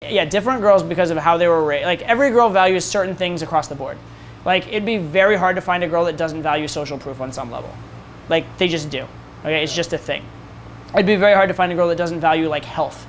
Yeah, different girls because of how they were raised. Like every girl values certain things across the board. Like it'd be very hard to find a girl that doesn't value social proof on some level. Like they just do. Okay, it's just a thing. It'd be very hard to find a girl that doesn't value like health.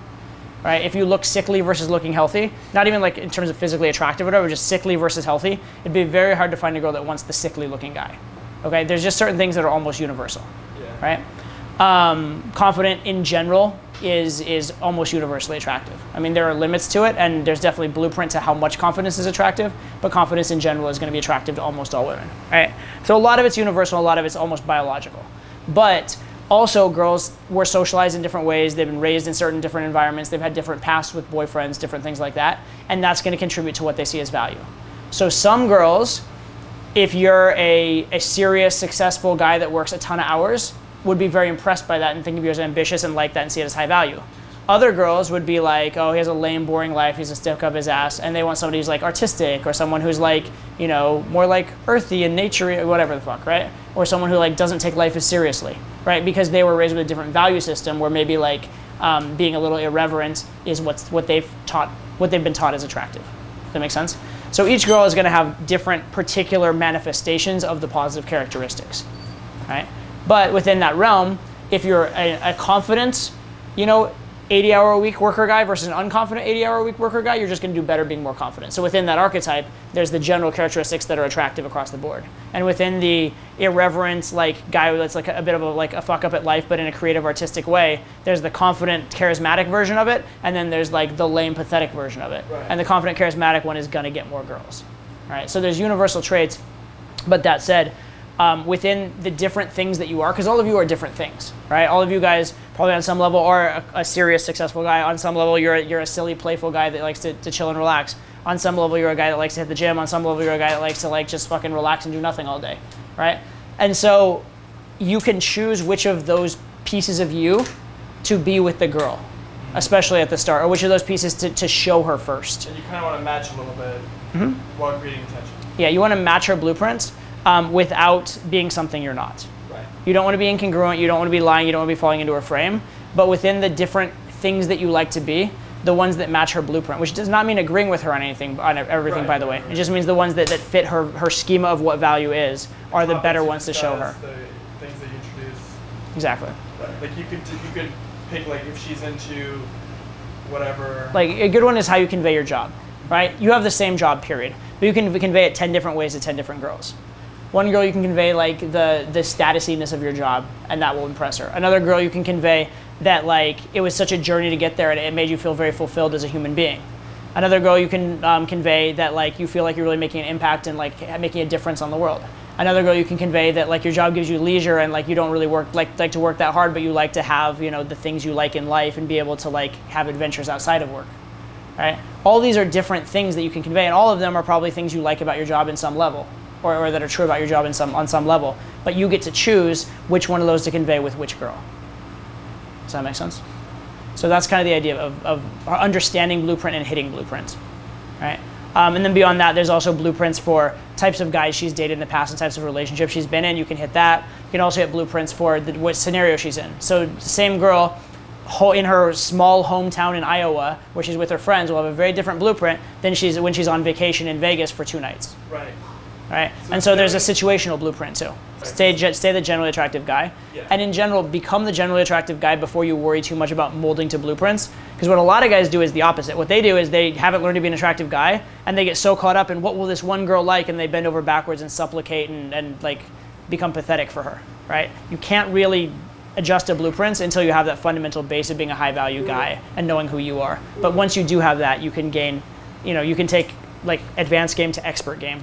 Right? If you look sickly versus looking healthy, not even like in terms of physically attractive or whatever, just sickly versus healthy, it'd be very hard to find a girl that wants the sickly looking guy. Okay, there's just certain things that are almost universal. Yeah. Right? Confident in general is almost universally attractive. I mean, there are limits to it, and there's definitely blueprint to how much confidence is attractive, but confidence in general is going to be attractive to almost all women. Right? So a lot of it's universal, a lot of it's almost biological. But also, girls were socialized in different ways. They've been raised in certain different environments. They've had different pasts with boyfriends, different things like that. And that's going to contribute to what they see as value. So some girls, if you're a serious, successful guy that works a ton of hours, would be very impressed by that and think of you as ambitious and like that and see it as high value. Other girls would be like, oh, he has a lame, boring life. He's a stick up his ass. And they want somebody who's like artistic or someone who's like, you know, more like earthy and naturey, whatever the fuck, right? Or someone who like doesn't take life as seriously, right? Because they were raised with a different value system where maybe like being a little irreverent is what they've been taught is attractive. Does that make sense? So each girl is going to have different particular manifestations of the positive characteristics, right? But within that realm, if you're a confident, 80-hour-a-week worker guy versus an unconfident 80-hour-a-week worker guy, you're just going to do better being more confident. So within that archetype, there's the general characteristics that are attractive across the board. And within the irreverent guy that's like a bit of a fuck up at life, but in a creative, artistic way, there's the confident, charismatic version of it, and then there's like the lame, pathetic version of it. Right. And the confident, charismatic one is going to get more girls. Right? So there's universal traits, but that said, within the different things that you are, because all of you are different things, right? All of you guys probably on some level are a serious, successful guy. On some level, you're a silly, playful guy that likes to chill and relax. On some level, you're a guy that likes to hit the gym. On some level, you're a guy that likes to just fucking relax and do nothing all day, right? And so you can choose which of those pieces of you to be with the girl, especially at the start, or which of those pieces to show her first. And you kind of want to match a little bit while creating tension. Yeah, you want to match her blueprints. Without being something you're not. Right. You don't want to be incongruent, you don't want to be lying, you don't want to be falling into her frame, but within the different things that you like to be, the ones that match her blueprint, which does not mean agreeing with her on everything, by the way. It just means the ones that fit her schema of what value is are the better ones to show her. The things that you introduce. Exactly. Right. Like you could pick like if she's into whatever. Like a good one is how you convey your job, right? You have the same job, period, but you can convey it 10 different ways to 10 different girls. One girl you can convey like the statusiness of your job, and that will impress her. Another girl you can convey that like it was such a journey to get there and it made you feel very fulfilled as a human being. Another girl you can convey that like you feel like you're really making an impact and like making a difference on the world. Another girl you can convey that like your job gives you leisure and like you don't really like to work that hard, but you like to have the things you like in life and be able to like have adventures outside of work. Right? All these are different things that you can convey, and all of them are probably things you like about your job in some level. Or that are true about your job on some level. But you get to choose which one of those to convey with which girl. Does that make sense? So that's kind of the idea of understanding blueprint and hitting blueprint. Right? And then beyond that, there's also blueprints for types of guys she's dated in the past and types of relationships she's been in. You can hit that. You can also hit blueprints for what scenario she's in. So the same girl in her small hometown in Iowa, where she's with her friends, will have a very different blueprint than when she's on vacation in Vegas for 2 nights. Right. Right? And so there's a situational blueprint too. Stay the generally attractive guy. Yeah. And in general, become the generally attractive guy before you worry too much about molding to blueprints. Because what a lot of guys do is the opposite. What they do is they haven't learned to be an attractive guy, and they get so caught up in what will this one girl like, and they bend over backwards and supplicate and like become pathetic for her. Right? You can't really adjust to blueprints until you have that fundamental base of being a high value guy and knowing who you are. But once you do have that, you can gain, you can take like advanced game to expert game.